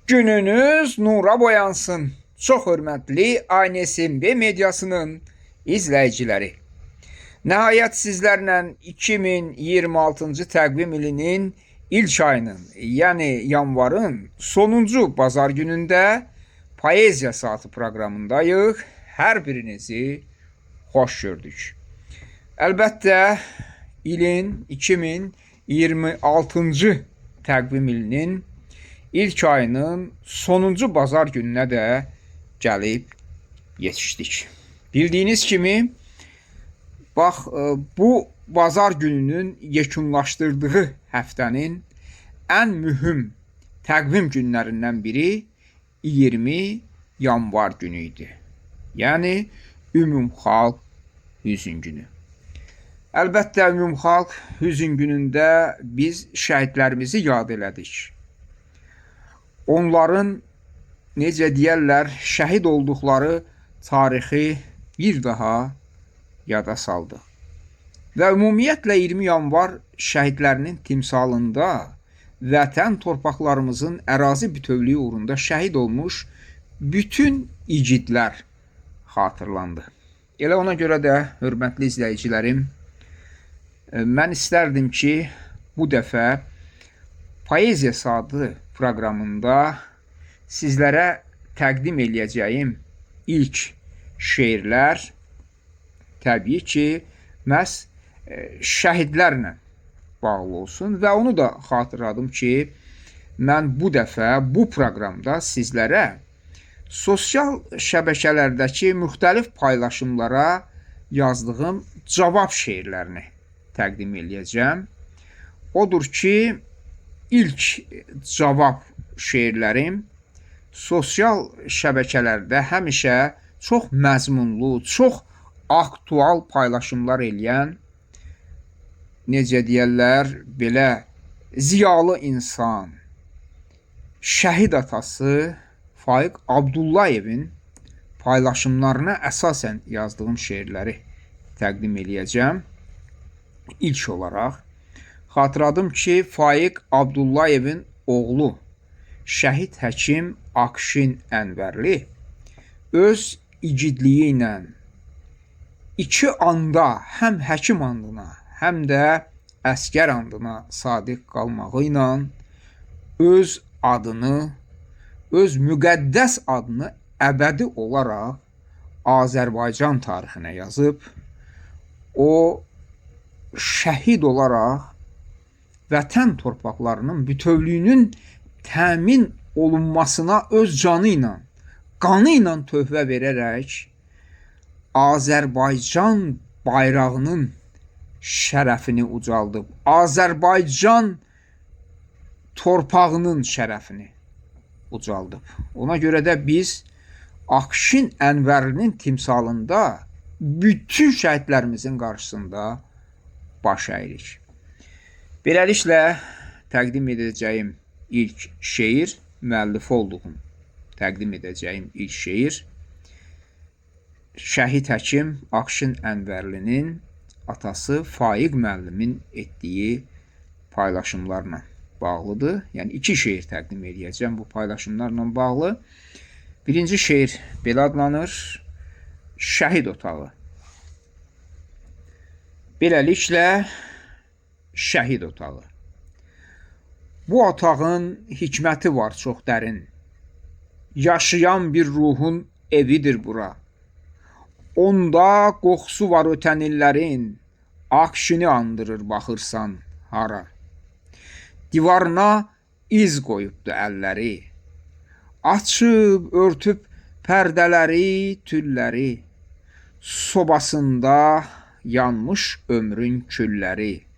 Gününüz nura boyansın. Çox hörmətli ANSMB mediasının izləyiciləri. Nəhayət sizlərlə 2026-cı təqvim ilinin ilk ayının, yəni yanvarın sonuncu bazar günündə Poeziya Saatı proqramındayıq. Hər birinizi xoş gördük. Əlbəttə, ilin 2026-cı təqvim ilinin İlk ayının sonuncu bazar gününə də gəlib yetişdik. Bildiyiniz kimi, bax, bu bazar gününün yekunlaşdırdığı həftənin ən mühüm təqvim günlərindən biri 20 yanvar günü idi. Yəni, Ümumxalq Hüzn günü. Əlbəttə, Ümumxalq Hüzn günündə biz şəhidlərimizi yad elədik. Onların, necə deyərlər, şəhid olduqları tarixi bir daha yada saldıq. Və ümumiyyətlə 20 yanvar şəhidlərinin timsalında vətən torpaqlarımızın ərazi bütövlüyü uğrunda şəhid olmuş bütün igidlər xatırlandı. Elə ona görə də, hörmətli izləyicilərim, mən istərdim ki, bu dəfə Poeziya Saatı proqramında sizlərə təqdim eləyəcəyim ilk şeirlər təbii ki, məhz şəhidlərlə bağlı olsun və onu da xatırladım ki, mən bu dəfə bu proqramda sizlərə sosial şəbəkələrdəki müxtəlif paylaşımlara yazdığım cavab şeirlərini təqdim eləyəcəm. Odur ki, İlk cavab şeirlərim sosial şəbəkələrdə həmişə çox məzmunlu, çox aktual paylaşımlar eləyən, necə deyərlər, belə ziyalı insan, şəhid atası Faiq Abdullayevin paylaşımlarına əsasən yazdığım şeirləri təqdim eləyəcəm. İlk olaraq, xatırladım ki, Faiq Abdullayevin oğlu, şəhid həkim Akşin Ənvərli öz igidliyi ilə iki anda həm həkim andına, həm də əskər andına sadiq qalmağı ilə öz adını, öz müqəddəs adını əbədi olaraq Azərbaycan tarixinə yazıb, o şəhid olaraq vətən torpaqlarının bütövlüyünün təmin olunmasına öz canı ilə, qanı ilə töhfə verərək Azərbaycan bayrağının şərəfini ucaldıb, Azərbaycan torpağının şərəfini ucaldıb. Ona görə də biz Akşin Ənvərlinin timsalında bütün şəhidlərimizin qarşısında baş əyirik. Beləliklə, təqdim edəcəyim ilk şeir, müəllifi olduğum təqdim edəcəyim ilk şeir, şəhid həkim Akşin Ənvərlinin atası Faiq müəllimin etdiyi paylaşımlarla bağlıdır. Yəni, iki şeir təqdim edəcəm bu paylaşımlarla bağlı. Birinci şeir belə adlanır, Şəhid otağı. Beləliklə, şəhid otağı. Bu otağın hikməti var çox dərin. Yaşayan bir ruhun evidir bura. Onda qoxusu var ötən illərin, Akşini andırır baxırsan hara. Divarına iz qoyubdu əlləri, açıb, örtüb pərdələri, tülləri. Sobasında yanmış ömrün külləri.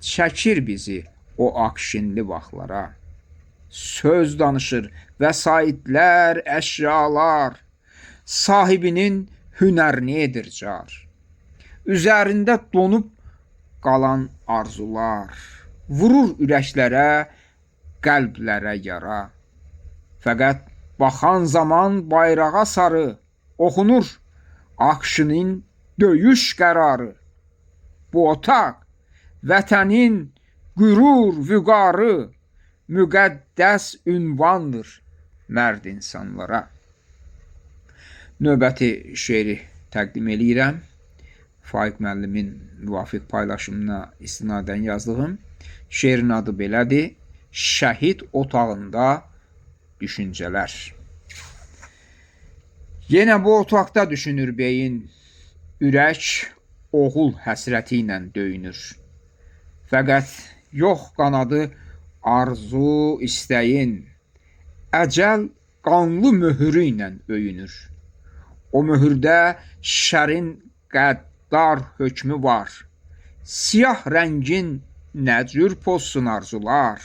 Çəkir bizi o Akşinli vaxtlara. Söz danışır vəsaitlər, əşyalar, sahibinin hünərini edir car. Üzərində donub qalan arzular, vurur ürəklərə, qəlblərə yara. Fəqət baxan zaman bayrağa sarı oxunur Akşinin döyüş qərarı. Bu otaq vətənin qürur, vüqarı, müqəddəs ünvandır. mərd insanlara. Növbəti şeiri təqdim eləyirəm. Faiq müəllimin müvafiq paylaşımına istinadən yazdığım. Şeirin adı belədir. Şəhid otağında düşüncələr. Yenə bu otaqda düşünür beyin, ürək oğul həsrəti ilə döyünür. Fəqət yox qanadı arzu istəyin, əcəl qanlı möhürü ilə öyünür. O möhürdə şərin qəddar hökmü var. Siyah rəngin nə cür pozsun arzular.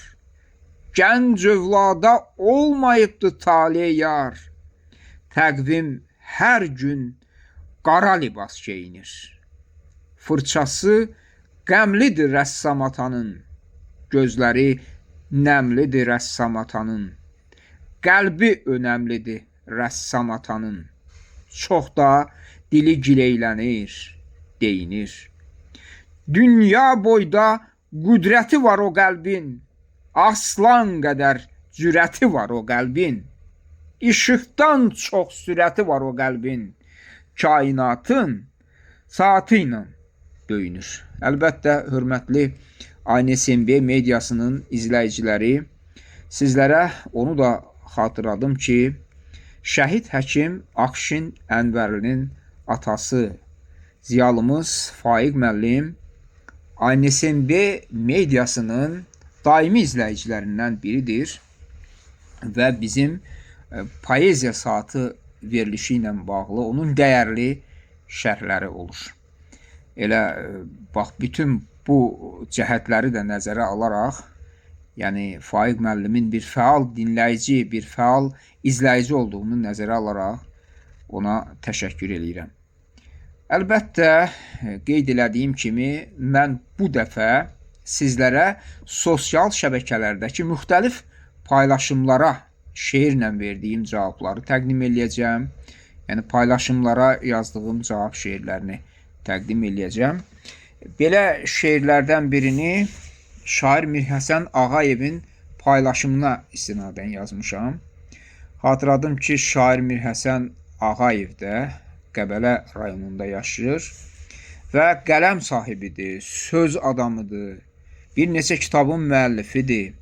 Gənc övlada olmayıbdı tale yar. Təqvim hər gün qara libas geyinir. Fırçası qəmlidir rəssam atanın. Gözləri nəmlidir rəssam atanın. Qəlbi önəmlidir rəssam atanın. Çox da dili gileylənir, deyinir. Dünya boyda qüdrəti var o qəlbin. Aslan qədər cürəti var o qəlbin. İşıqdan çox sürəti var o qəlbin. Kainatın saatı ilə döyünür. Əlbəttə, hörmətli ANSMB mediasının izləyiciləri, sizlərə onu da xatırladım ki, şəhid həkim Akşin Ənvərlinin atası, ziyalımız Faiq müəllim ANSMB mediasının daimi izləyicilərindən biridir və bizim poeziya saatı verilişi ilə bağlı onun dəyərli şərhləri olur. Elə bax, bütün bu cəhətləri də nəzərə alaraq, yəni Faiq müəllimin bir fəal dinləyici, bir fəal izləyici olduğunu nəzərə alaraq ona təşəkkür edirəm. Əlbəttə, qeyd elədiyim kimi, mən bu dəfə sizlərə sosial şəbəkələrdəki müxtəlif paylaşımlara şeirlə verdiyim cavabları təqdim eləyəcəm. Yəni, paylaşımlara yazdığım cavab şeirlərini təqdim eləyəcəm. Belə şeirlərdən birini şair Mirhəsən Ağayevin paylaşımına istinadən yazmışam. Xatırladım ki, şair Mirhəsən Ağayev də Qəbələ rayonunda yaşayır və qələm sahibidir, söz adamıdır, bir neçə kitabın müəllifidir.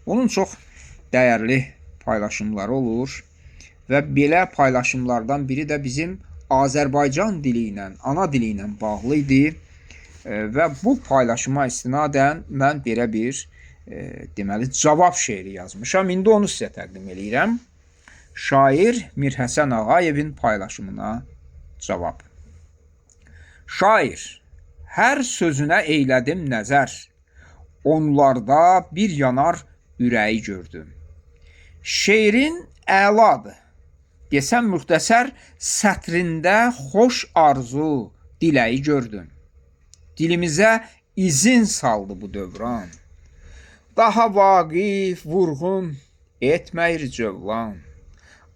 Onun çox dəyərli paylaşımları olur və belə paylaşımlardan biri də bizim Azərbaycan dili ilə, ana dili ilə bağlı idi və bu paylaşıma istinadən mən belə bir deməli cavab şeiri yazmışam. İndi onu sizə təqdim eləyirəm. Şair Mirhəsən Ağayevin paylaşımına cavab. Şair, hər sözünə eylədim nəzər, onlarda bir yanar ürəyi gördüm. Şeirin əladır, desəm müxtəsər, sətrində xoş arzu, diləyi gördüm. Dilimizə izin saldı bu dövran, daha vaqif, vurğun etməyir cövlan.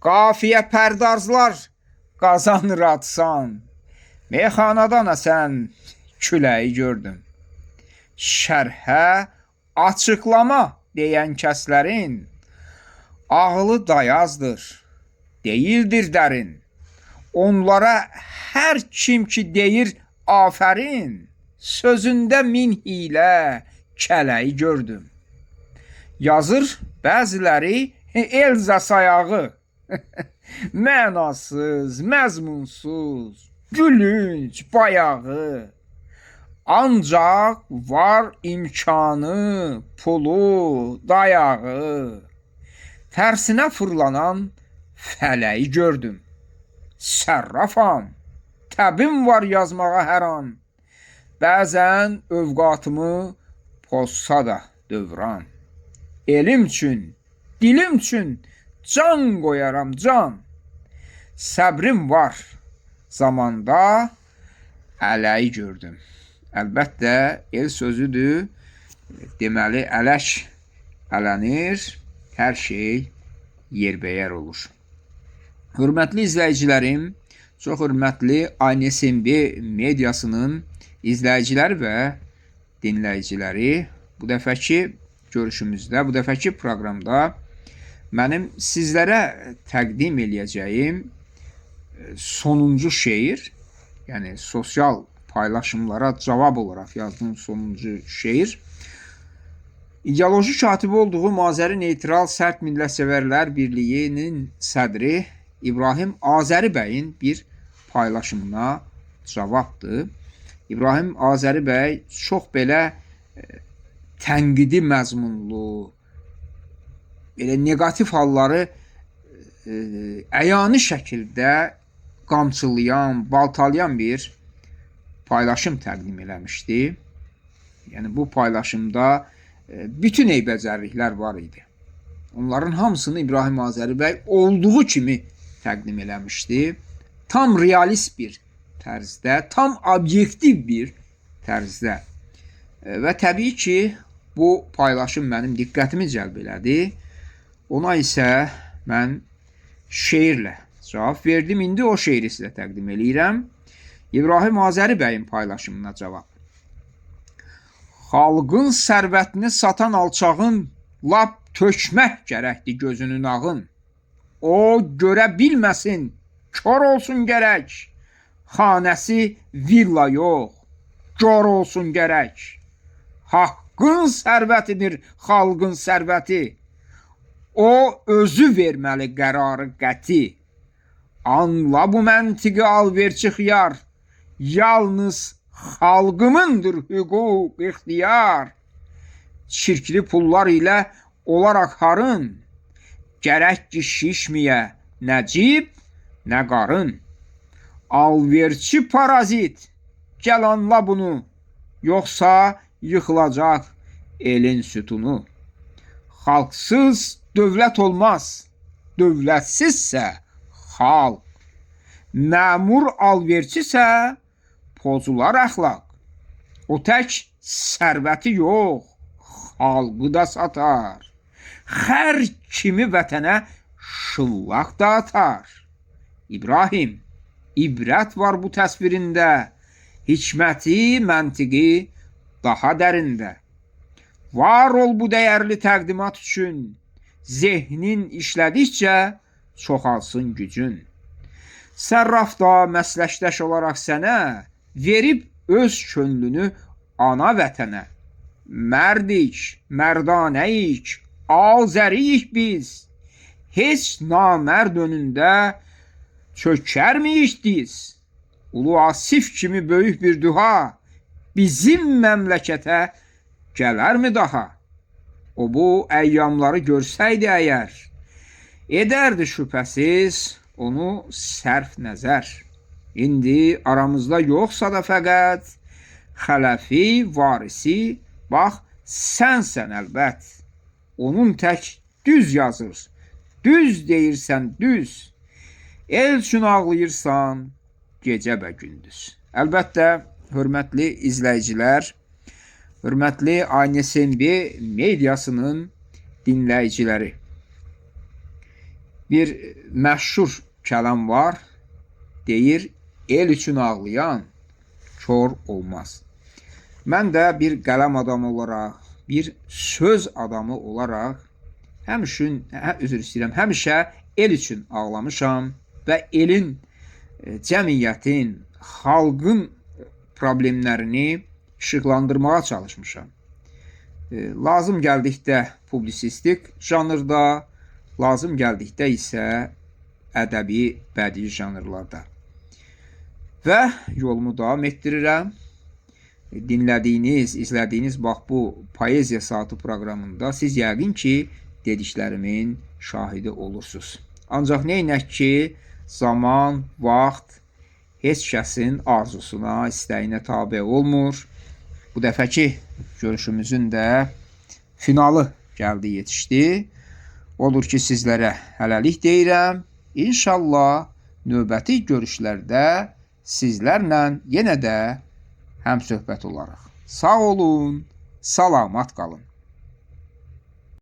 Qafiyə pərdarzlar qazanır atsan, meyxanadan əsən küləyi gördüm. Şərhə açıqlama deyən kəslərin ağlı dayazdır, deyildir dərin. Onlara hər kim ki deyir afərin, sözündə min hilə kələyi gördüm. Yazır bəziləri Elza sayağı, mənasız, məzmunsuz, gülünc, bayağı. Ancaq var imkanı, pulu, dayağı. Tərsinə fırlanan fələyi gördüm. Sərrafam, təbim var yazmağa hər an. Bəzən övqatımı pozsa da dövran. Elim üçün, dilim üçün can qoyaram can. Səbrim var, zamanda ələyi gördüm. Əlbəttə, el sözüdür. Deməli, ələk ələnir, hər şey yerbəyər olur. Hörmətli izləyicilərim, çox hörmətli ANSMB mediasının izləyiciləri və dinləyiciləri, bu dəfəki görüşümüzdə, bu dəfəki proqramda mənim sizlərə təqdim eləyəcəyim sonuncu şeir, yəni sosial paylaşımlara cavab olaraq yazdığım sonuncu şeir, ideoloji katibi olduğum Azəri Neytral Sərt Millətsevərlər Birliyinin sədri İbrahim Azəri bəyin bir paylaşımına cavabdır. İbrahim Azəri bəy çox belə tənqidi məzmunlu, belə negativ halları əyani şəkildə qamçılayan, baltalayan bir paylaşım təqdim eləmişdi. Yəni bu paylaşımda bütün eybəcərliklər var idi. Onların hamısını İbrahim Azəri bəy olduğu kimi təqdim eləmişdi. Tam realist bir tərzdə, tam obyektiv bir tərzdə. Və təbii ki, bu paylaşım mənim diqqətimi cəlb elədi. Ona isə mən şeirlə cavab verdim. İndi o şeiri sizə təqdim eləyirəm. İbrahim Azəri bəyin paylaşımına cavab. Xalqın sərvətini satan alçağın lap tökmək gərəkdir gözünün ağın. O görə bilməsin, kör olsun gərək. Xanəsi villa yox, kör olsun gərək. Haqqın sərvətidir xalqın sərvəti. O özü verməli qərarı qəti. Anla bu məntiqi alverçi xiyar. Yalnız xalqımındır hüquq, ixtiyar. Çirkli pullar ilə olaraq harın. Gərək ki şişməyə nə cib, nə qarın. Alverçi parazit, gəl anla bunu. Yoxsa yıxılacaq elin sütunu. Xalqsız dövlət olmaz, dövlətsizsə xalq. Məmur alverçisə pozular əxlaq. O tək sərvəti yox, xalqı da satar. Hər kimi vətənə şıllaq da atar. İbrahim, ibrət var bu təsvirində. Hikməti, məntiqi daha dərində. Var ol bu dəyərli təqdimat üçün. Zehnin işlədikcə çoxalsın gücün. Sərrafda məsləkdaş olaraq sənə verib öz könlünü ana vətənə. Mərdik, mərdanəyik, azəriyik biz. Heç namərd önündə çökərmiyik diz. Ulu Asif kimi böyük bir duha bizim məmləkətə gələrmi daha? O bu əyyamları görsəydi əgər, edərdi şübhəsiz onu sərf nəzər. İndi aramızda yoxsa da fəqət xələfi, varisi, bax sənsən əlbət. Onun tək düz yazır, düz deyirsən düz. El üçün ağlayırsan gecə və gündüz. Əlbəttə, hörmətli izləyicilər, hörmətli ANSMB mediasının dinləyiciləri, bir məşhur kəlam var, deyir, el üçün ağlayan kör olmaz. Mən də bir qələm adamı olaraq, bir söz adamı olaraq həmişə el üçün ağlamışam və elin, cəmiyyətin, xalqın problemlərini işıqlandırmağa çalışmışam. Lazım gəldikdə publisistik janrda, lazım gəldikdə isə ədəbi, bədii janrlarda. Və yolumu davam etdirirəm. Dinlədiyiniz, izlədiyiniz bax bu Poeziya Saatı proqramında siz yəqin ki, dediklərimin şahidi olursunuz. Ancaq neynək ki, zaman, vaxt heç kəsin arzusuna, istəyinə tabe olmur. Bu dəfəki görüşümüzün də finalı gəldi, yetişdi. Odur ki, sizlərə hələlik deyirəm. İnşallah növbəti görüşlərdə sizlərlə yenə də həmsöhbət olaraq. Sağ olun, salamat qalın.